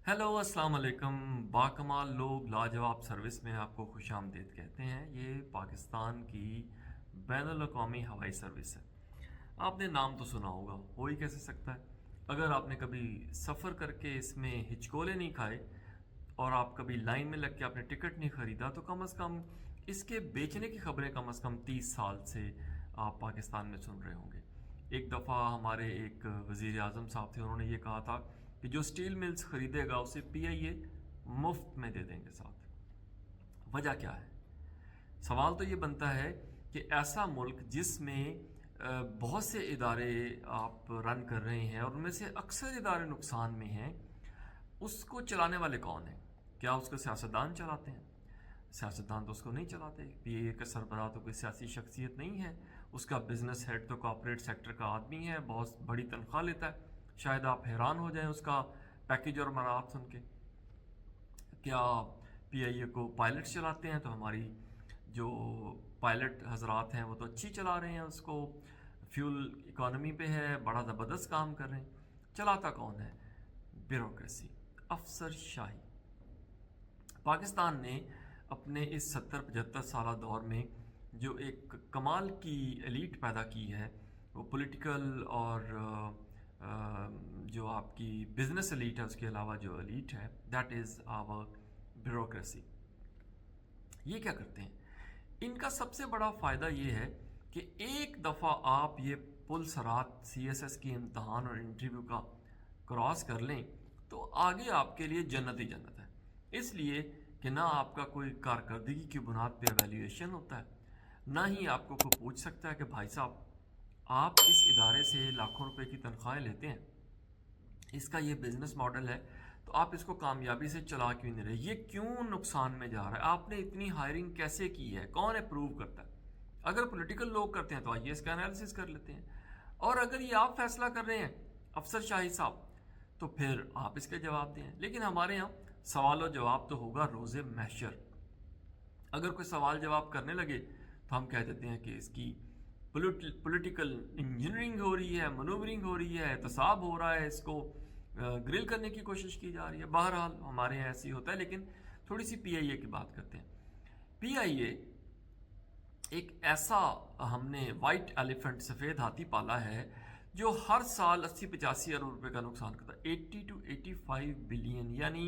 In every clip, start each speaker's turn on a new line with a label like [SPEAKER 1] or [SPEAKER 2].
[SPEAKER 1] Hello अस्सलाम वालेकुम। बाकमाल लोग लाजवाब सर्विस में आपको खुश आमदीद कहते हैं। ये पाकिस्तान की बैनुल अक़वामी हवाई सर्विस है। आपने नाम तो सुना होगा, हो ही कैसे सकता है। अगर आपने कभी सफ़र करके इसमें हिचकोले नहीं खाए और आप कभी लाइन में लग के आपने टिकट नहीं ख़रीदा तो कम से कम इसके बेचने की खबरें कम से कम 30 साल से आप पाकिस्तान में सुन रहे होंगे। एक दफ़ा हमारे एक वज़ीर आज़म साहब थे, उन्होंने ये कहा था कि जो स्टील मिल्स ख़रीदेगा उसे पीआईए मुफ्त में दे देंगे साथ। वजह क्या है? सवाल तो ये बनता है कि ऐसा मुल्क जिसमें बहुत से इदारे आप रन कर रहे हैं और उनमें से अक्सर इदारे नुकसान में हैं, उसको चलाने वाले कौन हैं? क्या उसको सियासतदान चलाते हैं? सियासतदान तो उसको नहीं चलाते। पीआईए का सरबराह तो कोई सियासी शख्सियत नहीं है। उसका बिजनेस हेड तो कॉर्पोरेट सेक्टर का आदमी है, बहुत बड़ी तनख्वाह लेता है। शायद आप हैरान हो जाएं उसका पैकेज और मनात सुन के। क्या पीआईए को पायलट चलाते हैं? तो हमारी जो पायलट हजरात हैं वो तो अच्छी चला रहे हैं, उसको फ्यूल इकोनॉमी पे है, बड़ा ज़बरदस्त काम कर रहे हैं। चलाता कौन है? ब्यूरोक्रेसी, अफसर शाही। पाकिस्तान ने अपने इस 70-75 साल दौर में जो एक कमाल की एलीट पैदा की है, वो पॉलिटिकल और जो आपकी बिजनेस एलीट है, उसके अलावा जो एलीट है, दैट इज़ आवर ब्यूरोक्रेसी। ये क्या करते हैं? इनका सबसे बड़ा फ़ायदा ये है कि एक दफ़ा आप ये पुल सरात सीएसएस की इम्तहान और इंटरव्यू का क्रॉस कर लें तो आगे आपके लिए जन्नत ही जन्नत है। इसलिए कि ना आपका कोई कारकर्दगी की बुनियाद पे एवेल्यूएशन होता है, ना ही आपको कोई पूछ सकता है कि भाई साहब आप इस इदारे से लाखों रुपए की तनख्वाहें लेते हैं, इसका ये बिज़नेस मॉडल है, तो आप इसको कामयाबी से चला क्यों नहीं रहे? ये क्यों नुकसान में जा रहा है? आपने इतनी हायरिंग कैसे की है? कौन अप्रूव करता है? अगर पॉलिटिकल लोग करते हैं तो आइए इसका एनालिसिस कर लेते हैं, और अगर ये आप फैसला कर रहे हैं अफसर शाही साहब, तो फिर आप इसके जवाब दें। लेकिन हमारे यहाँ सवाल और जवाब तो होगा रोज़े महशर। अगर कोई सवाल जवाब करने लगे तो हम कह देते हैं कि इसकी पॉलिटिकल इंजीनियरिंग हो रही है, मनूवरिंग हो रही है, एहतसाब हो रहा है, इसको ग्रिल करने की कोशिश की जा रही है। बहरहाल हमारे यहाँ ऐसी होता है। लेकिन थोड़ी सी पीआईए की बात करते हैं। पीआईए एक ऐसा हमने वाइट एलिफेंट सफ़ेद हाथी पाला है जो हर साल 80-85 अरब रुपए का नुकसान करता है। 80 to 85 बिलियन, यानी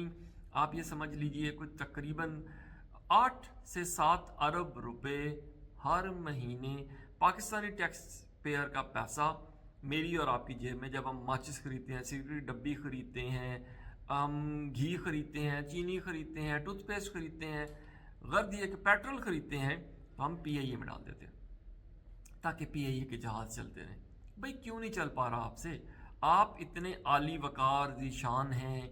[SPEAKER 1] आप ये समझ लीजिए कुछ तकरीबन 8 से 7 अरब रुपए हर महीने पाकिस्तानी टैक्स पेयर का पैसा मेरी और आपकी जेब में। जब हम माचिस खरीदते हैं, सिगरेट की डब्बी खरीदते हैं, हम घी खरीदते हैं, चीनी खरीदते हैं, टूथपेस्ट खरीदते हैं, गर्द ये कि पेट्रोल खरीदते हैं, तो हम पीआईए में डाल देते हैं ताकि पीआईए के जहाज़ चलते रहें। भाई क्यों नहीं चल पा रहा आपसे? आप इतने आली वकार ज़ीशान हैं,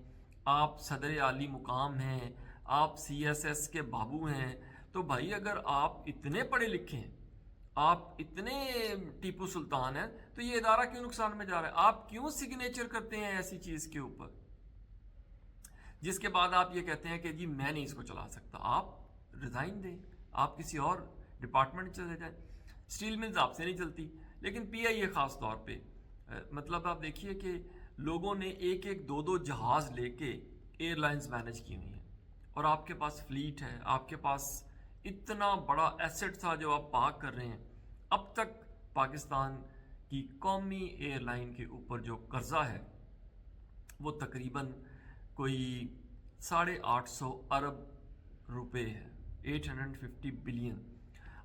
[SPEAKER 1] आप सदर आली मुकाम हैं, आप सीएसएस के बाबू हैं, तो भाई अगर आप इतने पढ़े लिखे हैं, आप इतने टीपू सुल्तान हैं, तो ये इदारा क्यों नुकसान में जा रहा है? आप क्यों सिग्नेचर करते हैं ऐसी चीज़ के ऊपर जिसके बाद आप ये कहते हैं कि जी मैं नहीं इसको चला सकता? आप रिज़ाइन दें, आप किसी और डिपार्टमेंट चले जाएं। स्टील मिल्स आपसे नहीं चलती, लेकिन पीआईए ख़ास तौर पे मतलब आप देखिए कि लोगों ने एक एक दो दो जहाज़ लेके एयरलाइंस मैनेज की हुई हैं, और आपके पास फ्लीट है, आपके पास इतना बड़ा एसेट था जो आप पार्क कर रहे हैं। अब तक पाकिस्तान की कौमी एयरलाइन के ऊपर जो कर्जा है वो तकरीबन कोई 850 अरब रुपए है, 850 बिलियन।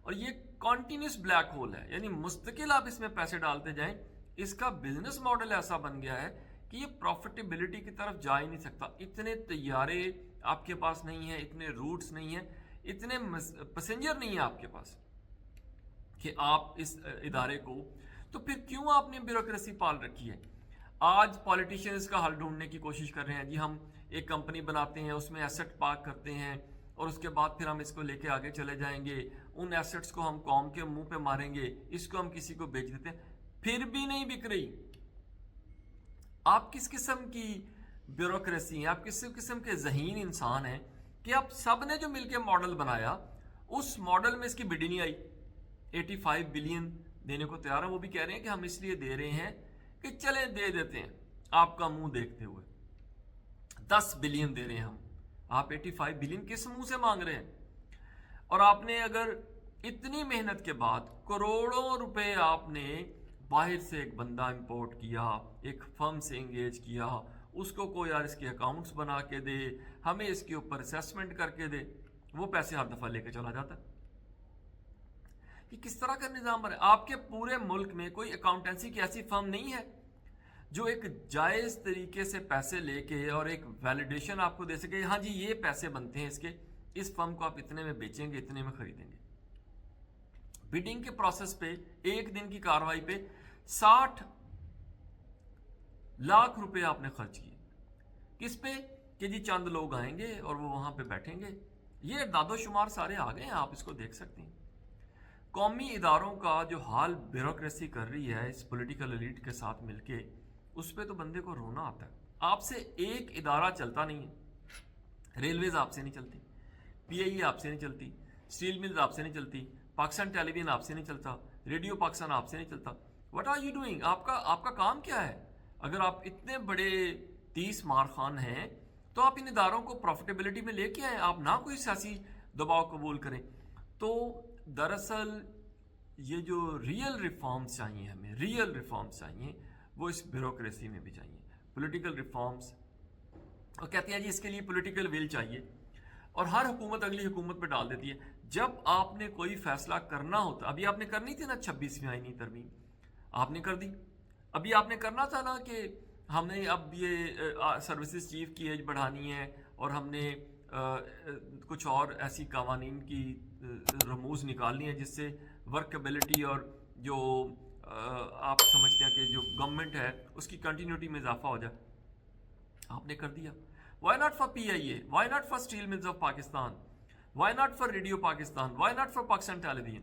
[SPEAKER 1] और ये कॉन्टीन्यूस ब्लैक होल है, यानी मुस्तकिल आप इसमें पैसे डालते जाएं। इसका बिजनेस मॉडल ऐसा बन गया है कि ये प्रॉफिटेबिलिटी की तरफ जा ही नहीं सकता। इतने तैयारे आपके पास नहीं है, इतने रूट्स नहीं है, इतने पैसेंजर नहीं है आपके पास कि आप इस इदारे को, तो फिर क्यों आपने ब्यूरोक्रेसी पाल रखी है? आज पॉलिटिशियंस का हल ढूंढने की कोशिश कर रहे हैं। जी हम एक कंपनी बनाते हैं, उसमें एसेट पार्क करते हैं, और उसके बाद फिर हम इसको लेके आगे चले जाएंगे, उन एसेट्स को हम कौम के मुंह पे मारेंगे, इसको हम किसी को बेच देते हैं, फिर भी नहीं बिक रही। आप किस किस्म की ब्यूरोक्रेसी हैं? आप किस किस्म के ज़हीन इंसान हैं कि आप सब ने जो मिलकर मॉडल बनाया, उस मॉडल में इसकी बिड ही नहीं आई। 85 बिलियन देने को तैयार है, वो भी कह रहे हैं कि हम इसलिए दे रहे हैं कि चले दे देते हैं आपका मुंह देखते हुए। 10 बिलियन दे रहे हैं हम, आप 85 बिलियन किस मुंह से मांग रहे हैं? और आपने अगर इतनी मेहनत के बाद करोड़ों रुपए आपने बाहर से एक बंदा इंपोर्ट किया, एक फर्म से इंगेज किया, उसको कोई यार इसके अकाउंट्स बना के दे, हमें इसके ऊपर असेसमेंट करके दे, वो पैसे हर दफ़ा लेके चला जाता है। ये किस तरह का निज़ाम है? आपके पूरे मुल्क में कोई अकाउंटेंसी की ऐसी फर्म नहीं है जो एक जायज़ तरीके से पैसे लेके और एक वैलिडेशन आपको दे सके, हाँ जी ये पैसे बनते हैं इसके, इस फर्म को आप इतने में बेचेंगे, इतने में खरीदेंगे। बिडिंग के प्रोसेस पे एक दिन की कार्रवाई पे 60 लाख रुपए आपने खर्च किए। किस पे? कि जी चंद लोग आएंगे और वो वहां पे बैठेंगे। ये दादो शुमार सारे आ गए हैं, आप इसको देख सकते हैं। कौमी इदारों का जो हाल ब्यूरोक्रेसी कर रही है इस पॉलिटिकल एलीट के साथ मिलके, उस पर तो बंदे को रोना आता है। आपसे एक इदारा चलता नहीं है। रेलवेज आपसे नहीं चलती, पीआईई आपसे नहीं चलती, स्टील मिल्स आपसे नहीं चलती, पाकिस्तान टेलीविजन आपसे नहीं चलता, रेडियो पाकिस्तान आपसे नहीं चलता। What are you doing? आपका काम क्या है? अगर आप इतने बड़े 30 मार खान हैं तो आप इन इदारों को प्रॉफिटेबिलिटी में लेके आए, आप ना कोई सियासी दबाव कबूल करें। तो दरअसल ये जो रियल रिफॉर्म्स चाहिए, हमें रियल रिफॉर्म्स चाहिए, वो इस ब्यूरोक्रेसी में भी चाहिए, पॉलिटिकल रिफॉर्म्स। और कहते हैं जी इसके लिए पॉलिटिकल विल चाहिए, और हर हुकूमत अगली हुकूमत पे डाल देती है। जब आपने कोई फैसला करना होता, अभी आपने करनी थी ना 26वीं आईनी तरमीम, आपने कर दी। अभी आपने करना था ना कि हमने अब ये सर्विसेज चीफ की एज बढ़ानी है, और हमने कुछ और ऐसी कवानीन की रमूज निकालनी है जिससे वर्कबिलिटी और जो आप समझते हैं कि जो गवर्नमेंट है उसकी कंटिन्यूटी में इजाफा हो जाए। आपने कर दिया। Why not for PIA? Why not for Steel Mills of Pakistan? Why not for Radio Pakistan? Why not for Pakistan Television?